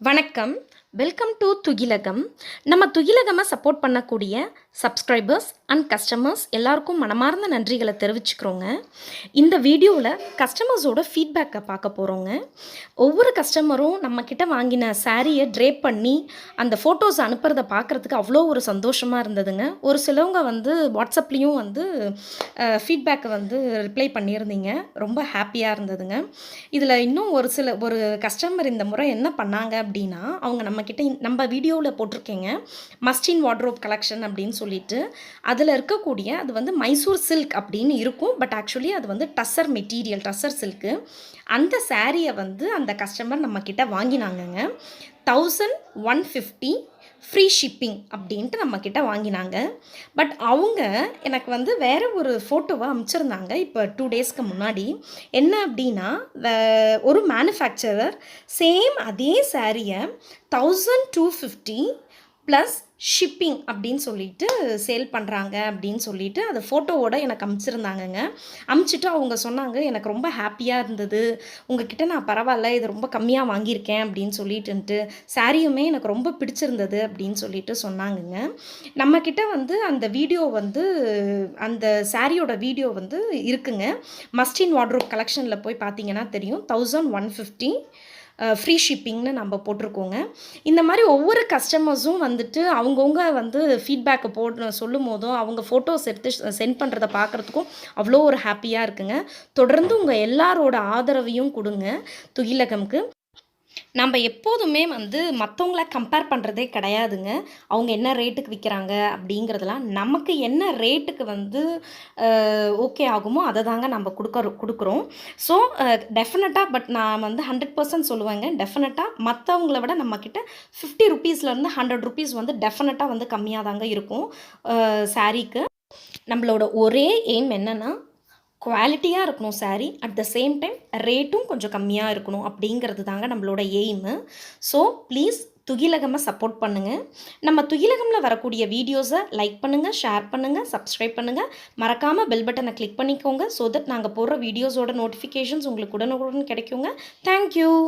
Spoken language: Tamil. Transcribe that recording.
வணக்கம். Welcome to Thugilagam. நம்ம துகிலகமை சப்போர்ட் பண்ணக்கூடிய சப்ஸ்கிரைபர்ஸ் அண்ட் கஸ்டமர்ஸ் எல்லாருக்கும் மனமார்ந்த நன்றிகளை தெரிவிச்சுக்கிறோங்க. இந்த வீடியோவில் கஸ்டமர்ஸோட ஃபீட்பேக்கை பார்க்க போகிறோங்க. ஒவ்வொரு கஸ்டமரும் நம்மக்கிட்ட வாங்கின சாரியை ட்ரேப் பண்ணி அந்த ஃபோட்டோஸ் அனுப்புறத பார்க்குறதுக்கு அவ்வளோ ஒரு சந்தோஷமாக இருந்ததுங்க. ஒரு சிலவங்க வாட்ஸ்அப்லேயும் ஃபீட்பேக்கை ரிப்ளை பண்ணியிருந்தீங்க. ரொம்ப ஹாப்பியாக இருந்ததுங்க. இதில் இன்னும் ஒரு கஸ்டமர் இந்த முறை என்ன பண்ணாங்க அப்படின்னா, அவங்க நம்ம வீடியோவில் போட்டிருக்கேங்க மஸ்டின் வார்ட்ரோப் கலெக்ஷன் அப்படின்னு சொல்லிட்டு, அதில் இருக்கக்கூடிய அது மைசூர் சில்க் அப்படின்னு இருக்கும். பட் ஆக்சுவலி அது டஸ்ஸர் மெட்டீரியல், டஸ்ஸர் சில்க்கு. அந்த சாரியை அந்த கஸ்டமர் நம்மக்கிட்ட வாங்கினாங்கங்க. 1150 ஃப்ரீ ஷிப்பிங் அப்படின்ட்டு நம்மக்கிட்ட வாங்கினாங்க. பட் அவங்க எனக்கு வேறு ஒரு ஃபோட்டோவை அனுப்பிச்சிருந்தாங்க இப்போ 2 டேஸ்க்கு முன்னாடி. என்ன அப்படின்னா, ஒரு மேனுஃபேக்சரர் சேம் அதே சாரியை 1250 ப்ளஸ் ஷிப்பிங் அப்படின்னு சொல்லிட்டு சேல் பண்ணுறாங்க அப்படின்னு சொல்லிட்டு அதை ஃபோட்டோவோடு எனக்கு அனுப்பிச்சிருந்தாங்கங்க. அனுப்பிச்சிட்டு அவங்க சொன்னாங்க, எனக்கு ரொம்ப ஹாப்பியாக இருந்தது, உங்ககிட்ட நான் பரவாயில்ல இது ரொம்ப கம்மியாக வாங்கியிருக்கேன் அப்படின்னு சொல்லிட்டுன்ட்டு, சாரியுமே எனக்கு ரொம்ப பிடிச்சிருந்தது அப்படின்னு சொல்லிட்டு சொன்னாங்கங்க. நம்மக்கிட்ட அந்த வீடியோ அந்த சாரியோட வீடியோ இருக்குங்க. மஸ்டின் வார்ட்ரோப் கலெக்ஷனில் போய் பார்த்தீங்கன்னா தெரியும். 1150 ஃப்ரீ ஷிப்பிங்னு நம்ம போட்டிருக்கோங்க. இந்த மாதிரி ஒவ்வொரு கஸ்டமர்ஸும் அவங்கவுங்க ஃபீட்பேக்கை சொல்லும் போதும் அவங்க ஃபோட்டோஸ் எடுத்து சென்ட் பண்ணுறதை பார்க்குறதுக்கும் அவ்வளோ ஒரு ஹாப்பியாக இருக்குங்க. தொடர்ந்து உங்கள் எல்லாரோட ஆதரவையும் கொடுங்க துகிலகம்க்கு. நம்ம எப்போதுமே மற்றவங்கள கம்பேர் பண்ணுறதே கிடையாதுங்க. அவங்க என்ன ரேட்டுக்கு விற்கிறாங்க அப்படிங்கிறதெல்லாம் நமக்கு என்ன ரேட்டுக்கு ஓகே ஆகுமோ அதை தாங்க நம்ம கொடுக்குறோம். ஸோ டெஃபினட்டாக பட் நான் 100% சொல்லுவேங்க. டெஃபினட்டாக மற்றவங்கள விட நம்மக்கிட்ட 50 ருப்பீஸ்லேருந்து 100 ருப்பீஸ் டெஃபினட்டாக கம்மியாக தாங்க இருக்கும் சாரீக்கு. நம்மளோட ஒரே எய்ம் என்னென்னா, குவாலிட்டியாக இருக்கணும் sari, at the same time ரேட்டும் கொஞ்சம் கம்மியாக இருக்கணும் அப்படிங்கிறது தாங்க நம்மளோட எய்மு. ஸோ ப்ளீஸ் துகிலகமை சப்போர்ட் பண்ணுங்கள். நம்ம துகிலகமில் வரக்கூடிய வீடியோஸை லைக் பண்ணுங்கள், ஷேர் பண்ணுங்கள், சப்ஸ்கிரைப் பண்ணுங்கள். மறக்காமல் பெல் பட்டனை கிளிக் பண்ணிக்கோங்க. ஸோ தட் நாங்கள் போடுற வீடியோஸோட நோட்டிஃபிகேஷன்ஸ் உங்களுக்கு உடனுக்குடன் கிடைக்குங்க. தேங்க்யூ.